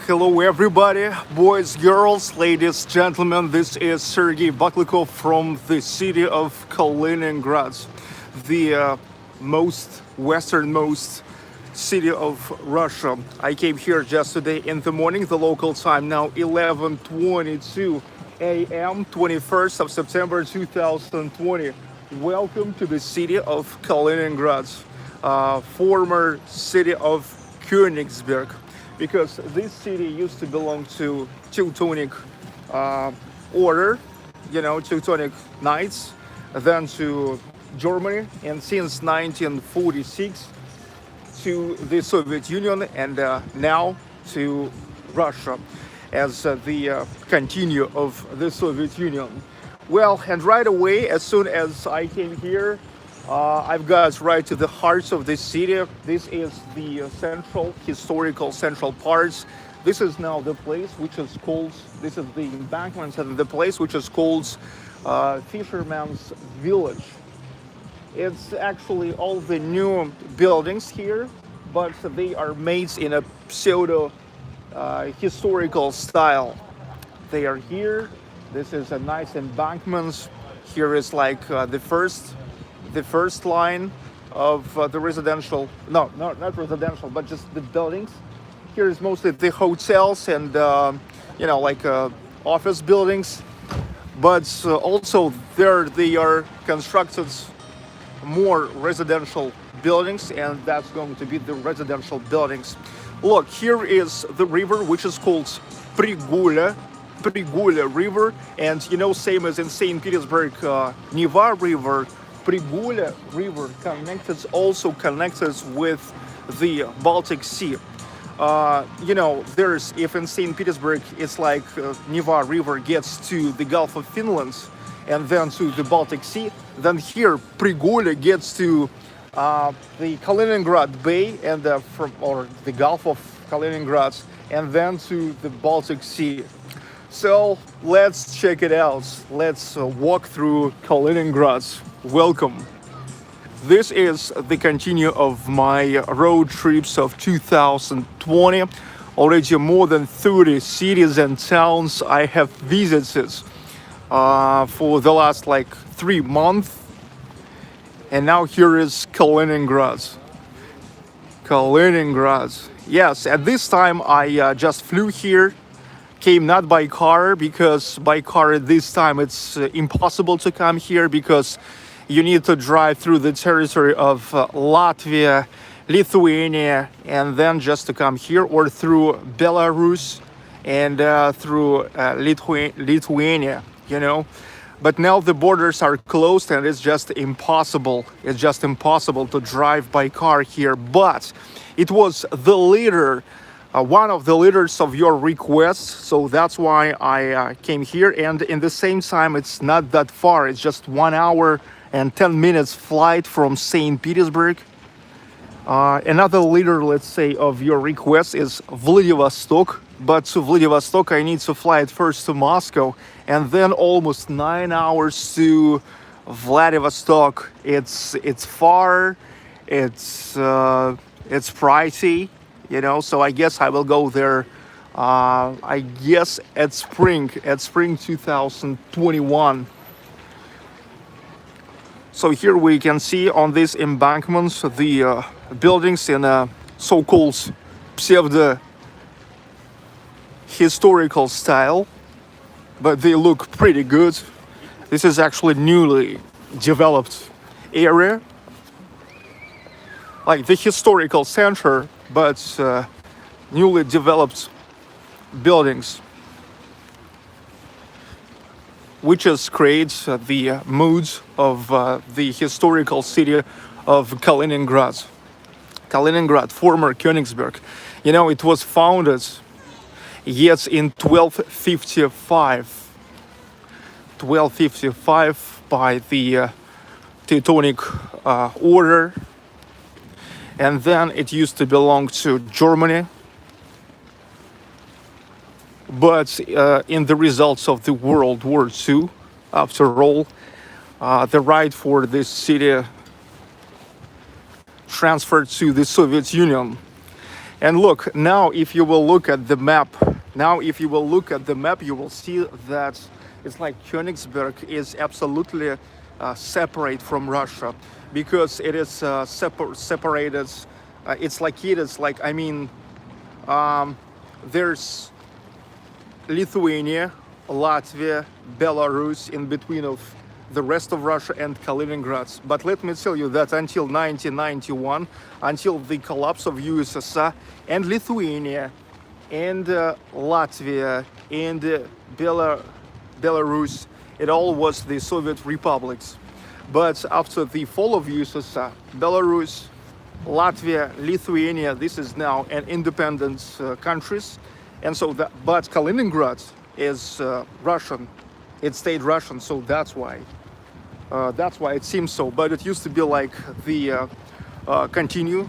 Hello everybody, boys, girls, ladies, gentlemen. This is Sergey Baklikov from the city of Kaliningrad, the most westernmost city of Russia. I came here just today in the morning, the local time now 11:22 a.m. 21st of September 2020. Welcome to the city of Kaliningrad, former city of Königsberg, because this city used to belong to Teutonic Order, Teutonic Knights, then to Germany, and since 1946 to the Soviet Union, and now to Russia as the continue of the Soviet Union. Well, and right away, as soon as I came here, I've got right to the heart of the city. This is the central, historical central parts. This is now the place which is called, this is the embankment and the place which is called Fisherman's Village. It's actually all the new buildings here, but they are made in a pseudo historical style. They are here. This is a nice embankment. Here is like the first line of the residential, no, not residential, but just the buildings. Here is mostly the hotels and office buildings, but also there they are constructed more residential buildings, and that's going to be the residential buildings. Look, here is the river which is called Pregolya River, and same as in St. Petersburg, Neva River, Pregolya River also connected with the Baltic Sea. There's, if in St. Petersburg it's like Neva River gets to the Gulf of Finland and then to the Baltic Sea, then here Pregolya gets to the Kaliningrad Bay and the Gulf of Kaliningrad, and then to the Baltic Sea. So let's check it out. Let's walk through Kaliningrad. Welcome. This is the continue of my road trips of 2020. Already more than 30 cities and towns I have visited for the last 3 months. And now here is Kaliningrad. Yes, at this time I just flew here. Came not by car, because by car at this time it's impossible to come here, because you need to drive through the territory of Latvia, Lithuania, and then just to come here, or through Belarus and through Lithuania, But now the borders are closed and it's just impossible. It's just impossible to drive by car here. But it was the leader, one of the leaders of your requests, so that's why I came here. And in the same time, it's not that far. It's just 1 hour and 10 minutes flight from St. Petersburg. Another leader, let's say, of your request is Vladivostok. But to Vladivostok, I need to fly at first to Moscow, and then almost 9 hours to Vladivostok. It's far. It's pricey. So I guess I will go there, I guess at spring 2021. So here we can see on these embankments the buildings in a so-called pseudo-historical style, but they look pretty good. This is actually newly developed area, like the historical center, but newly developed buildings, which just creates the mood of the historical city of Kaliningrad. Kaliningrad, former Königsberg. It was founded yet in 1255 by the Teutonic Order. And then it used to belong to Germany. But in the results of the World War II, after all, the right for this city transferred to the Soviet Union. And look, now if you will look at the map, you will see that it's like Königsberg is absolutely separate from Russia, because it is separated. It's like it is like, I mean, there's Lithuania, Latvia, Belarus in between of the rest of Russia and Kaliningrad. But let me tell you that until 1991, until the collapse of USSR, and Lithuania and Latvia and Belarus, it all was the Soviet republics. But after the fall of USSR, Belarus, Latvia, Lithuania, this is now an independent countries. And so that, but Kaliningrad is Russian. It stayed Russian, so that's why it seems so. But it used to be like the continue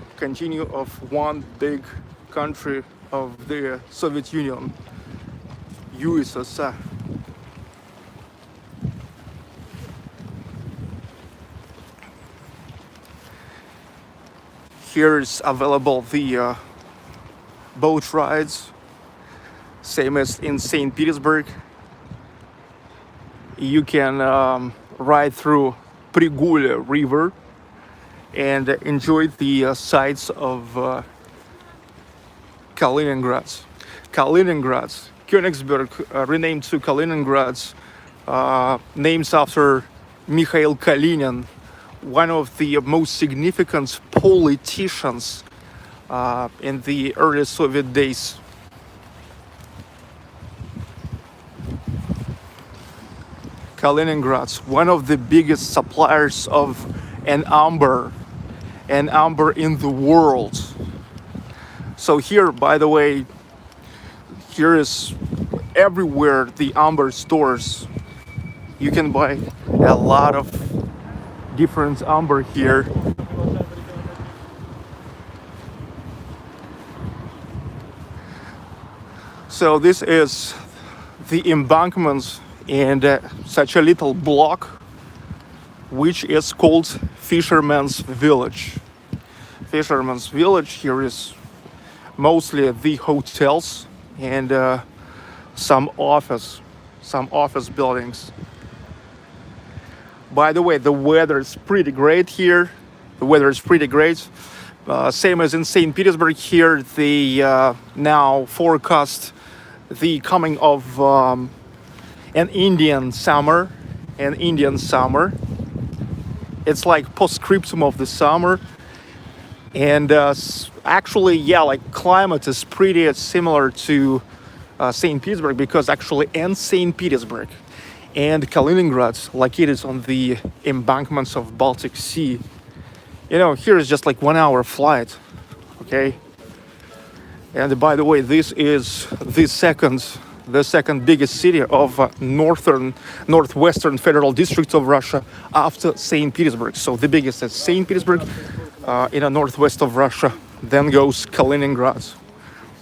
of one big country of the Soviet Union, USSR. Here is available the boat rides, same as in St. Petersburg. You can ride through Pregolya River and enjoy the sights of Kaliningrad. Königsberg, renamed to Kaliningrad, names after Mikhail Kalinin, one of the most significant politicians in the early Soviet days. Kaliningrad, one of the biggest suppliers of an amber in the world. So here, by the way, here is everywhere the amber stores. You can buy a lot of different amber here. So this is the embankments and such a little block, which is called Fisherman's Village. Fisherman's Village, here is mostly the hotels and some office buildings. By the way, the weather is pretty great here. Same as in St. Petersburg here, they now forecast the coming of an Indian summer. It's like postscriptum of the summer. And actually, yeah, like climate is pretty similar to St. Petersburg, because actually in St. Petersburg and Kaliningrad, located on the embankments of Baltic Sea, you know, here is just like 1 hour flight, okay? And by the way, this is the second biggest city of northwestern federal district of Russia after St. Petersburg. So the biggest is St. Petersburg in the northwest of Russia. Then goes Kaliningrad,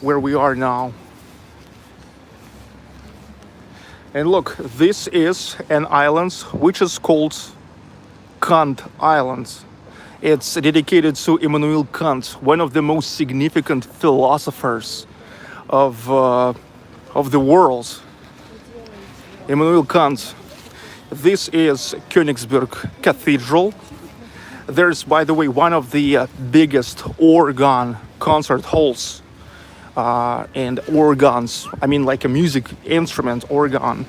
where we are now. And look, this is an island which is called Kant Island. It's dedicated to Immanuel Kant, one of the most significant philosophers of the world. Immanuel Kant. This is Königsberg Cathedral. There's, by the way, one of the biggest organ concert halls and organs. I mean, like a music instrument organ.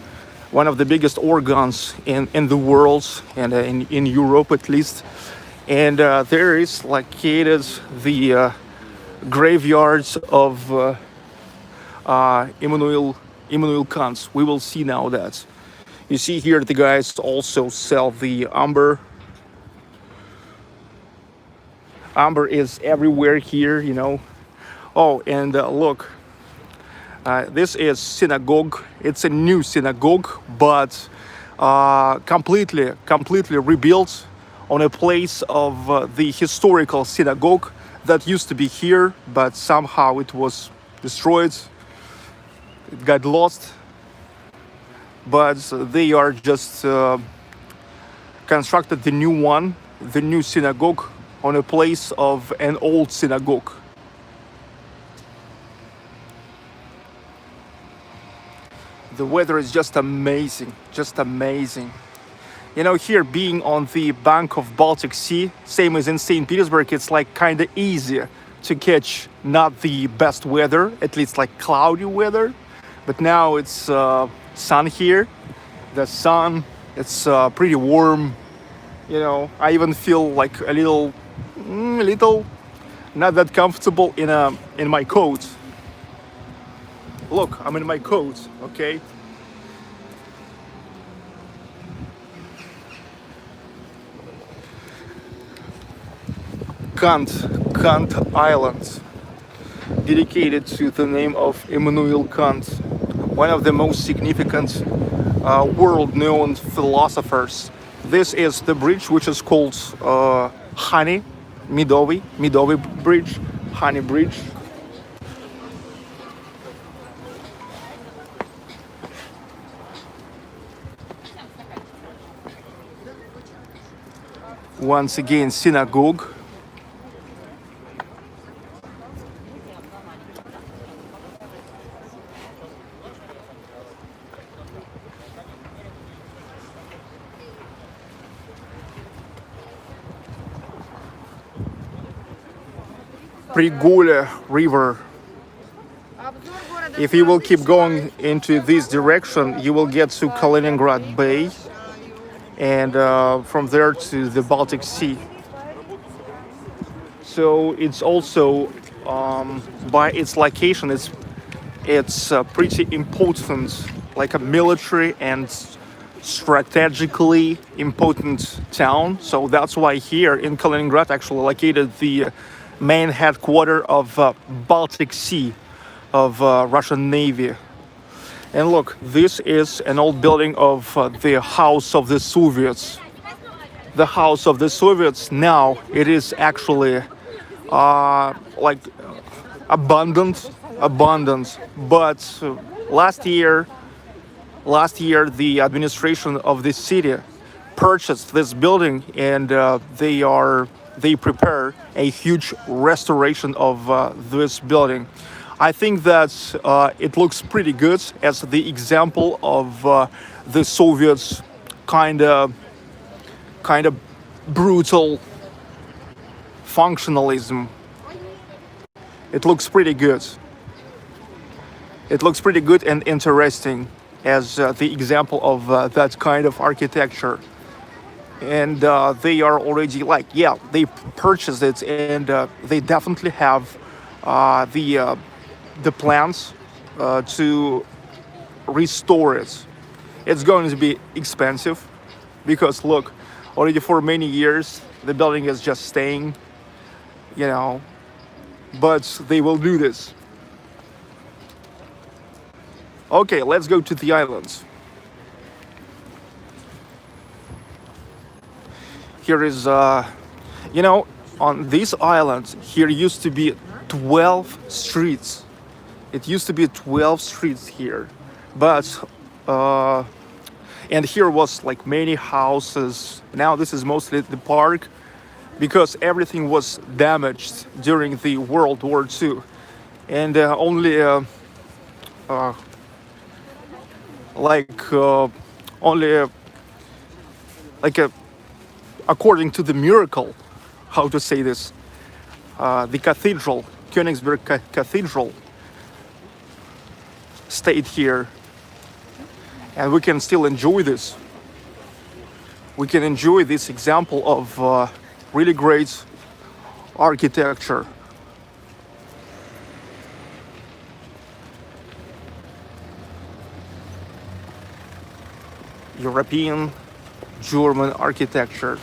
One of the biggest organs in the world and in Europe at least. And there is located the graveyards of Immanuel Kant. We will see now that. You see here the guys also sell the amber. Amber is everywhere here, you know. Oh, and look, this is synagogue. It's a new synagogue, but completely rebuilt on a place of the historical synagogue that used to be here, but somehow it was destroyed. It got lost. But they are just constructed the new one, the new synagogue, on a place of an old synagogue. The weather is just amazing, just amazing. You know, here being on the bank of Baltic Sea, same as in St. Petersburg, it's like kind of easier to catch not the best weather, at least like cloudy weather. But now it's sun here. The sun, it's pretty warm. You know, I even feel like a little not that comfortable in my coat. Look, I'm in my coat, okay? Kant Island, dedicated to the name of Immanuel Kant, one of the most significant world-known philosophers. This is the bridge, which is called Midovi Bridge, Honey Bridge. Once again, synagogue. Pregolya River. If you will keep going into this direction, you will get to Kaliningrad Bay, and from there to the Baltic Sea. So it's also by its location, it's pretty important, like a military and strategically important town. So that's why here in Kaliningrad actually located the main headquarters of Baltic Sea of Russian Navy. And look, this is an old building of the House of the Soviets. The House of the Soviets now, it is actually like abundant. But last year the administration of this city purchased this building, and they prepare a huge restoration of this building. I think that it looks pretty good as the example of the Soviets kind of brutal functionalism. It looks pretty good. It looks pretty good and interesting as the example of that kind of architecture. And they are already like, yeah, they purchased it, and they definitely have the plans to restore it. It's going to be expensive because look, already for many years the building is just staying, you know, but they will do this. Okay, let's go to the islands. Here is, you know, on these islands, here used to be 12 streets. It used to be 12 streets here. But, and here was like many houses. Now this is mostly the park because everything was damaged during the World War II. And only according to the miracle, how to say this, the cathedral, Königsberg Cathedral, stayed here, and we can still enjoy this. We can enjoy this example of really great architecture. European, German architecture.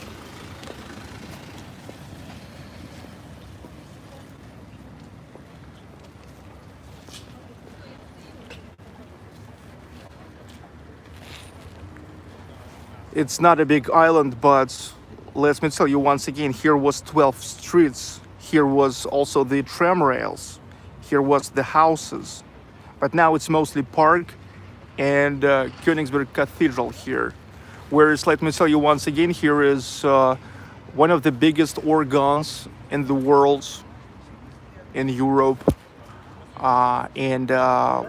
It's not a big island, but let me tell you once again, here was 12 streets. Here was also the tram rails. Here was the houses. But now it's mostly park and Königsberg Cathedral here. Whereas, let me tell you once again, here is one of the biggest organs in the world, in Europe. and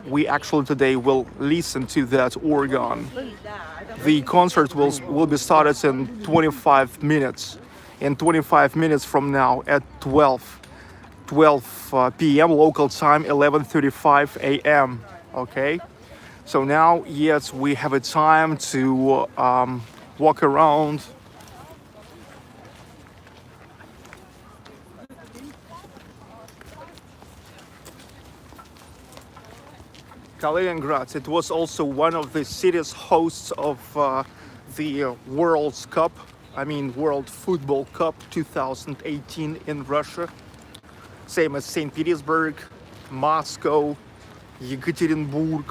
we actually today will listen to that organ. The concert will be started in 25 minutes. In 25 minutes from now at 12 p.m. local time, 11:35 a.m. Okay, so now yes, we have a time to walk around. Kaliningrad. It was also one of the cities hosts of the World Cup. I mean, World Football Cup 2018 in Russia. Same as St. Petersburg, Moscow, Yekaterinburg,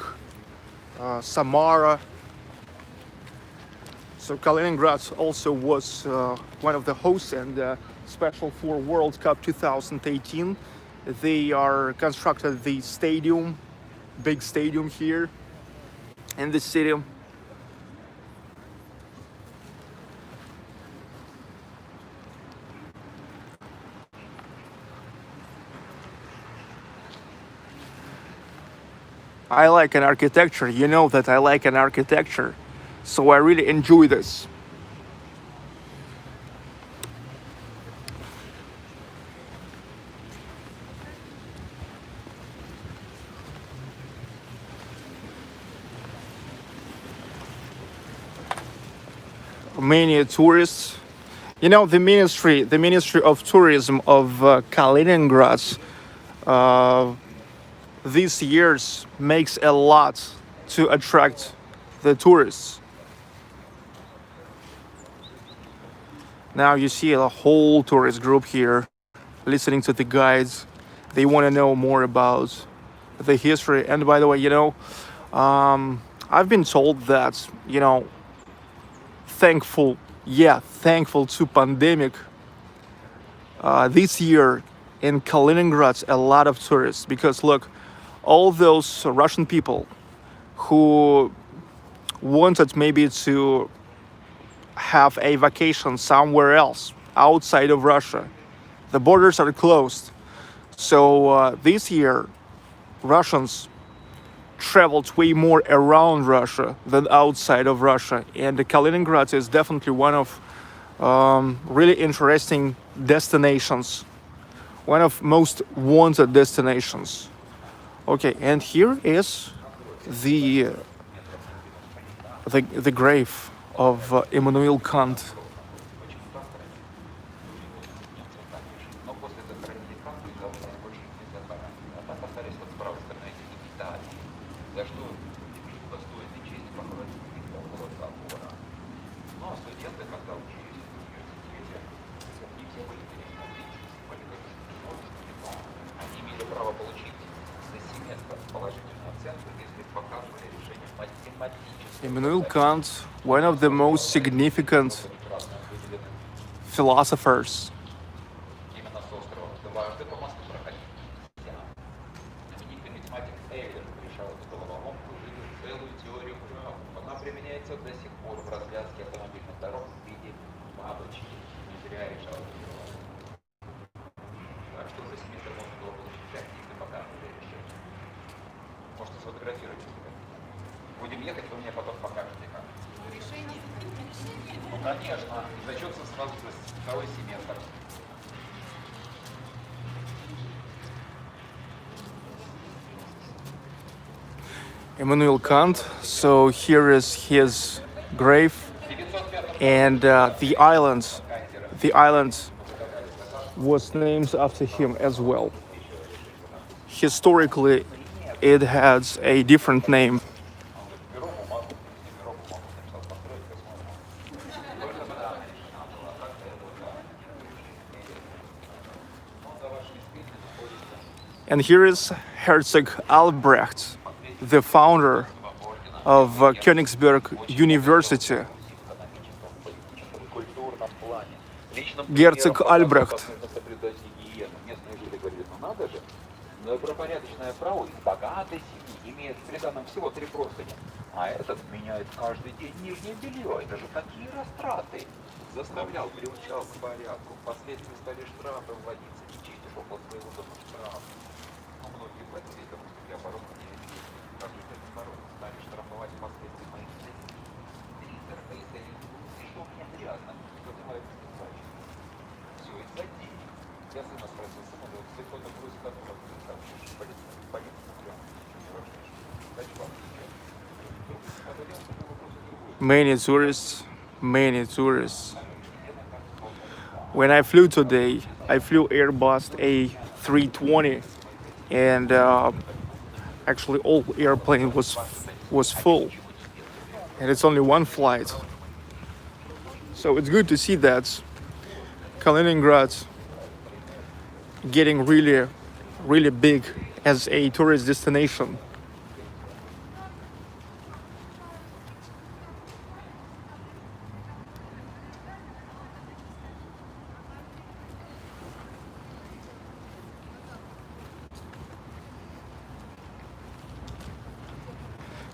Samara. So Kaliningrad also was one of the hosts and special for World Cup 2018. They are constructed the stadium, big stadium here in the city. I like an architecture. You know that I like an architecture. So I really enjoy this. Many tourists. You know, the Ministry of Tourism of Kaliningrad these years makes a lot to attract the tourists. Now you see a whole tourist group here listening to the guides. They want to know more about the history. And by the way, you know, I've been told that, you know, thankful to pandemic, this year in Kaliningrad a lot of tourists, because look, all those Russian people who wanted maybe to have a vacation somewhere else outside of Russia, the borders are closed. So this year Russians traveled way more around Russia than outside of Russia, and Kaliningrad is definitely one of really interesting destinations, one of most wanted destinations. Okay, and here is the grave of Immanuel Kant. Immanuel Kant, one of the most significant philosophers. Immanuel Kant. So here is his grave, and the island was named after him as well. Historically, it has a different name. And here is Herzog Albrecht, the founder of Königsberg University. Герцог Альбрехт. Добропорядочное право из богатой семьи имеет в приданом всего 3 простыни, а этот меняет каждый день нижнее белье. Это же такие растраты. Заставлял, приучал к порядку. Впоследствии стали штрафы вводиться. Не чистишь около своего дома штраф. Но многие в этом для обороны не вести. Каждый день обороны стали штрафовать последствия моих действий. Тридцать поясали, и что мне грязно, вызывают неплачь. Все из-за денег. Я сына спросил, самолет, с Теутоник Орder готов сообщить, полиция прям. Дальше вам отвечаю. Вдруг подавился по вопросу другой. Many tourists. When I flew today, I flew Airbus A320, and actually all airplane was full, and it's only one flight. So it's good to see that Kaliningrad getting really big as a tourist destination.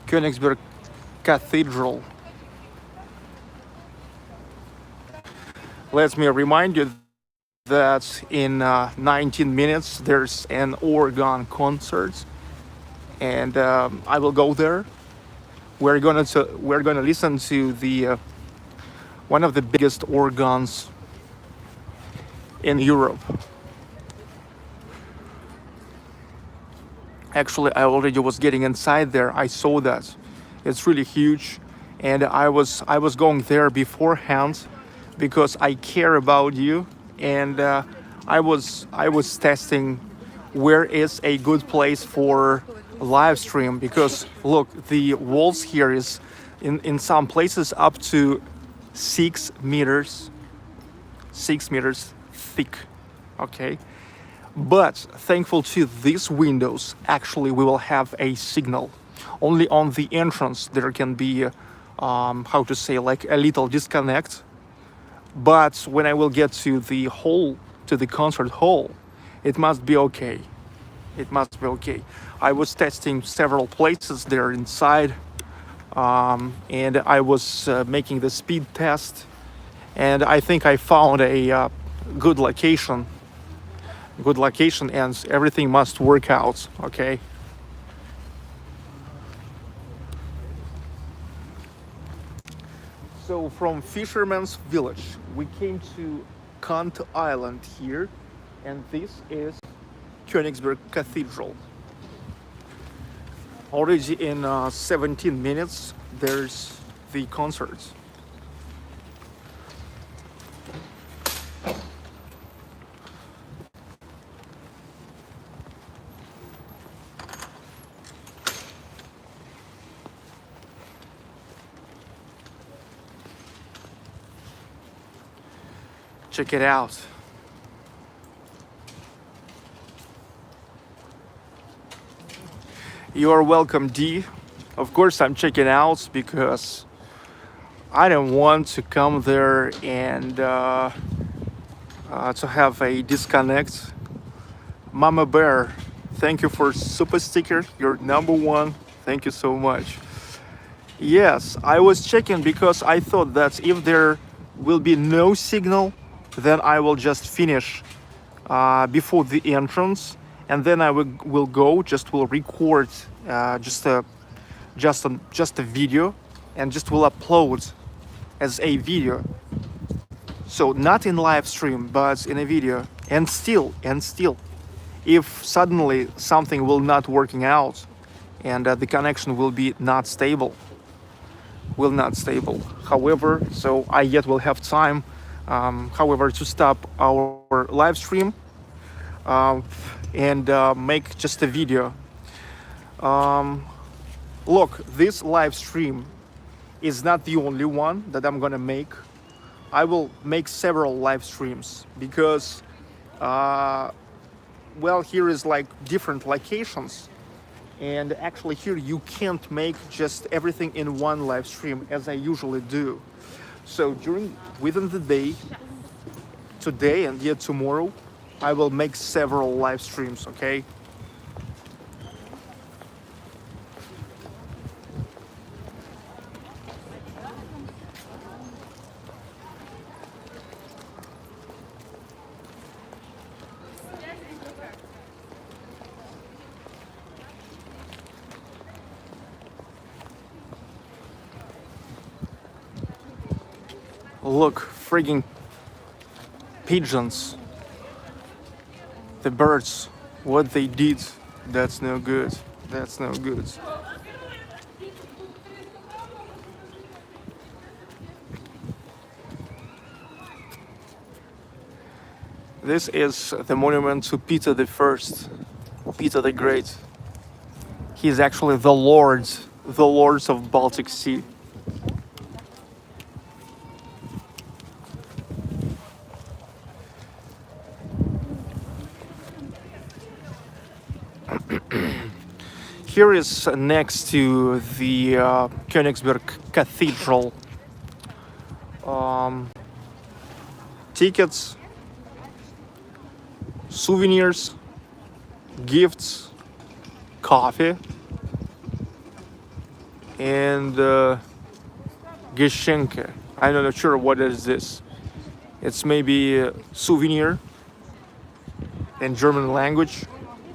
Königsberg Cathedral. Let me remind you that in 19 minutes there's an organ concert, and I will go there. We're gonna listen to the one of the biggest organs in Europe. Actually, I already was getting inside there. I saw that it's really huge, and I was going there beforehand because I care about you, and I was testing where is a good place for live stream, because look, the walls here is in some places up to 6 meters thick. Okay. But thankful to these windows, actually we will have a signal. Only on the entrance there can be, how to say, like a little disconnect. But when I will get to the hall, to the concert hall, it must be okay. It must be okay. I was testing several places there inside, and I was making the speed test, and I think I found a good location, and everything must work out, okay? So from Fisherman's Village, we came to Kant Island here, and this is Königsberg Cathedral. Already in 17 minutes, there's the concert. Check it out. You are welcome, D. Of course, I'm checking out because I don't want to come there and to have a disconnect. Mama Bear, thank you for super sticker. You're number one. Thank you so much. Yes, I was checking because I thought that if there will be no signal, then I will just finish before the entrance, and then I will go, will record just a video, and just will upload as a video. So not in live stream, but in a video. And still, if suddenly something will not working out, and the connection will be not stable. However, so I yet will have time. However, to stop our live stream and make just a video. Look, this live stream is not the only one that I'm gonna make. I will make several live streams because, well, here is like different locations, and actually here you can't make just everything in one live stream as I usually do. So within the day, today and yet tomorrow, I will make several live streams, okay? Look, frigging pigeons. The birds, what they did, that's no good. That's no good. This is the monument to Peter the First, Peter the Great. He's actually the lords of Baltic Sea. Here is next to the Königsberg Cathedral. Tickets, souvenirs, gifts, coffee, and Geschenke. I'm not sure what is this. It's maybe a souvenir in German language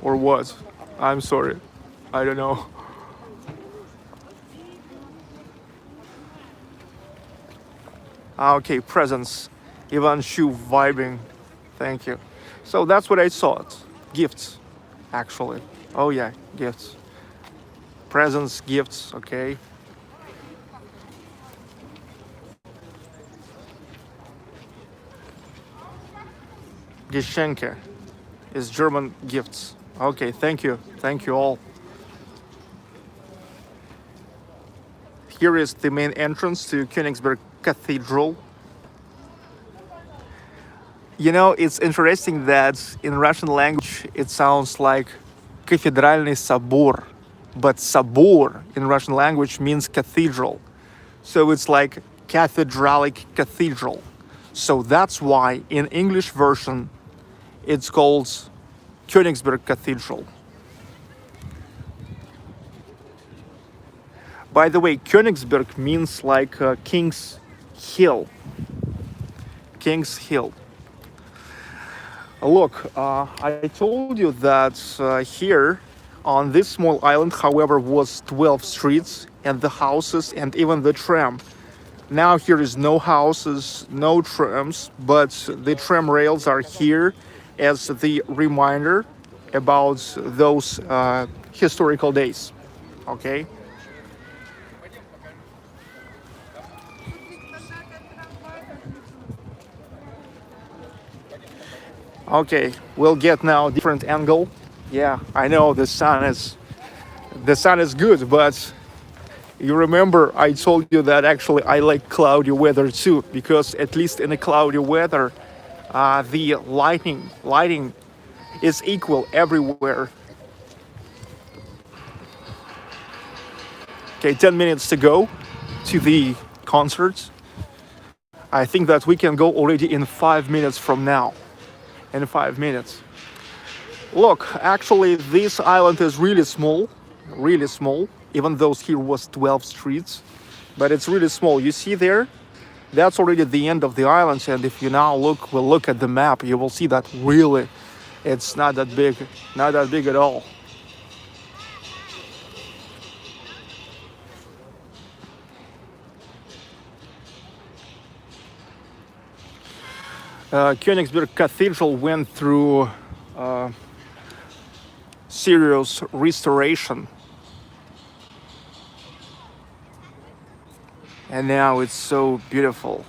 or what? I'm sorry. I don't know. Okay, presents. Ivan Shu vibing. Thank you. So that's what I thought. Gifts, actually. Oh yeah, gifts. Presents, gifts, okay. Geschenke is German gifts. Okay, thank you. Thank you all. Here is the main entrance to Königsberg Cathedral. You know, it's interesting that in Russian language it sounds like Кафедральный собор, but sabor in Russian language means cathedral. So it's like cathedralic cathedral. So that's why in English version it's called Königsberg Cathedral. By the way, Königsberg means like King's Hill. King's Hill. Look, I told you that here on this small island, however, was 12 streets and the houses and even the tram. Now here is no houses, no trams, but the tram rails are here as the reminder about those historical days. Okay? Okay, we'll get now a different angle. Yeah, I know the sun is good, but you remember I told you that actually I like cloudy weather too, because at least in a cloudy weather, the lighting is equal everywhere. Okay, 10 minutes to go to the concert. I think that we can go already in 5 minutes from now. In 5 minutes. Look, actually this island is really small, even though here was 12 streets, but it's really small. You see there? That's already the end of the island, and if you now look at the map, you will see that really it's not that big at all. Königsberg Cathedral went through serious restoration, and now it's so beautiful.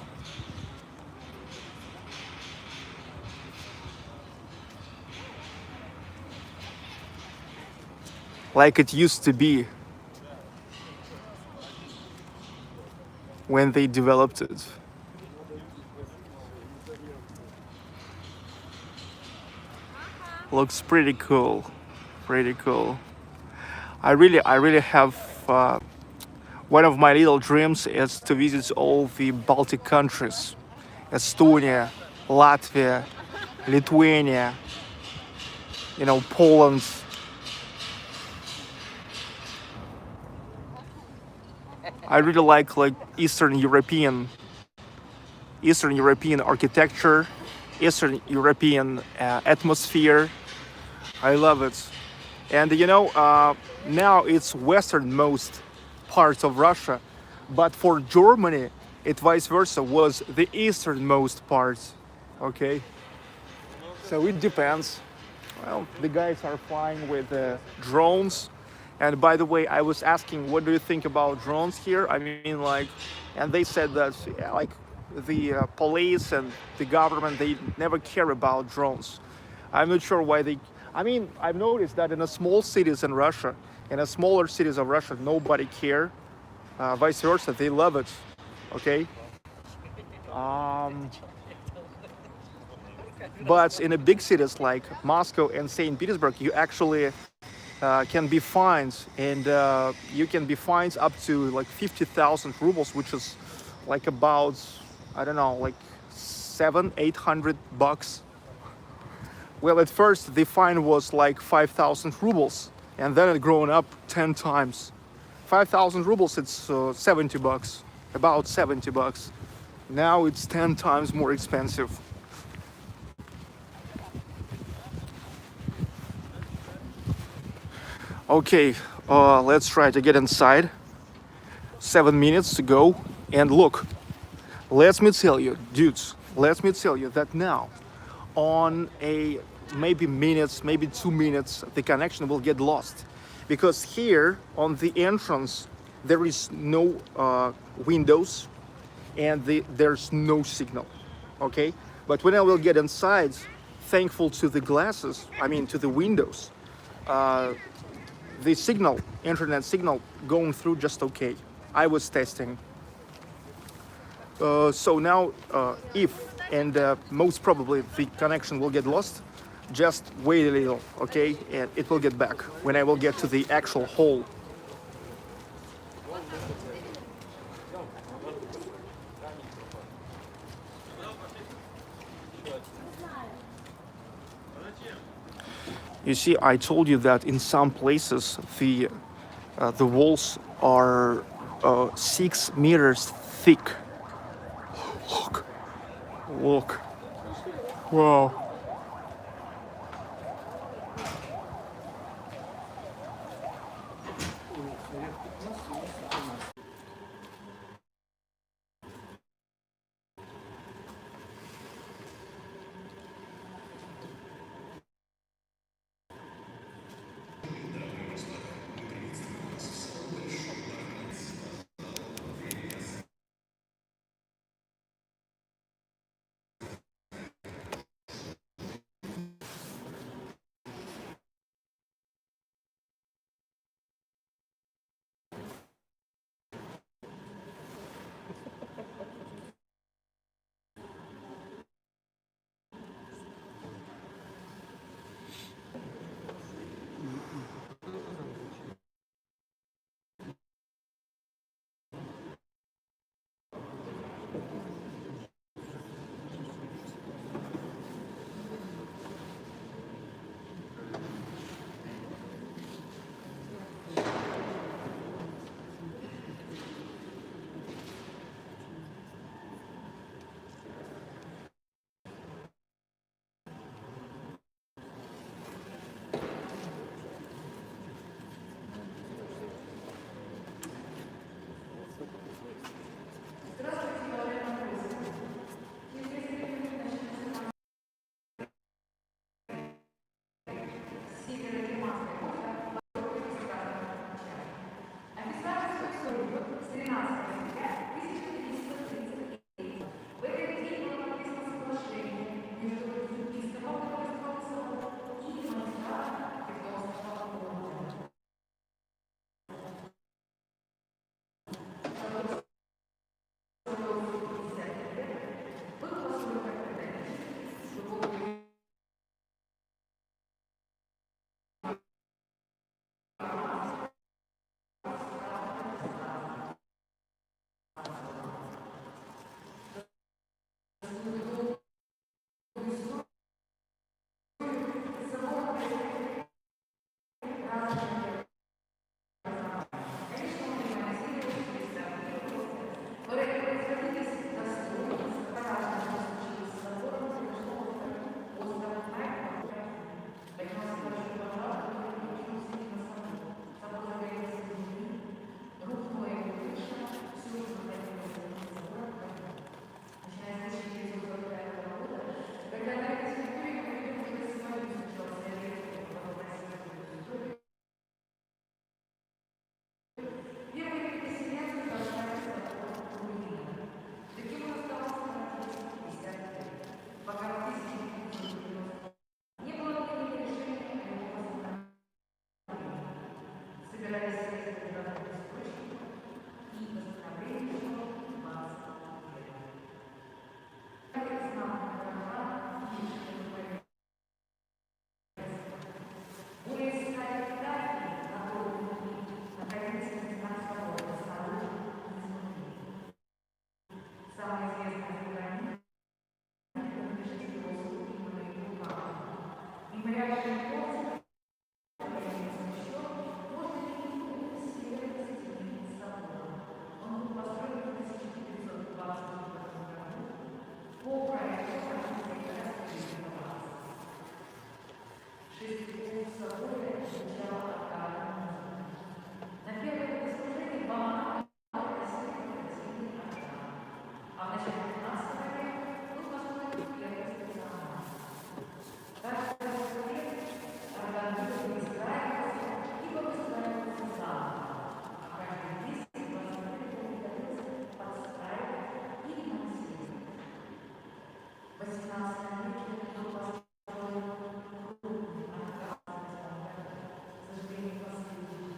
Like it used to be when they developed it. Looks pretty cool, I really have one of my little dreams is to visit all the Baltic countries: Estonia, Latvia, Lithuania, Poland. I really like Eastern European architecture, Eastern European atmosphere. I love it. And now it's westernmost part of Russia, but for Germany it vice versa was the easternmost part. Okay, so it depends. Well, the guys are flying with drones. And by the way, I was asking, what do you think about drones here? I mean, like, and they said that, yeah, like, the police and the government, they never care about drones. I'm not sure why they. I mean, I've noticed that in a small cities in Russia, in a smaller cities of Russia, nobody care. Vice versa, they love it. Okay. Um, but in the big cities like Moscow and St. Petersburg, you actually can be fined, and you can be fined up to like 50,000 rubles, which is like about, I don't know, like 700-800 bucks. Well, at first the fine was like 5,000 rubles, and then it grown up 10 times. 5,000 rubles, it's 70 bucks, about 70 bucks. Now it's 10 times more expensive. Okay, let's try to get inside. 7 minutes to go. And look, let me tell you, dudes, let me tell you that now, on a maybe minutes, maybe 2 minutes, the connection will get lost. Because here on the entrance, there is no windows, and there's no signal. Okay? But when I will get inside, thankful to the glasses, I mean to the windows, the signal, internet signal, going through just okay. I was testing. So now, if and most probably the connection will get lost, just wait a little, okay? And it will get back when I will get to the actual hall. You see, I told you that in some places the walls are 6 meters thick. Look, look, wow.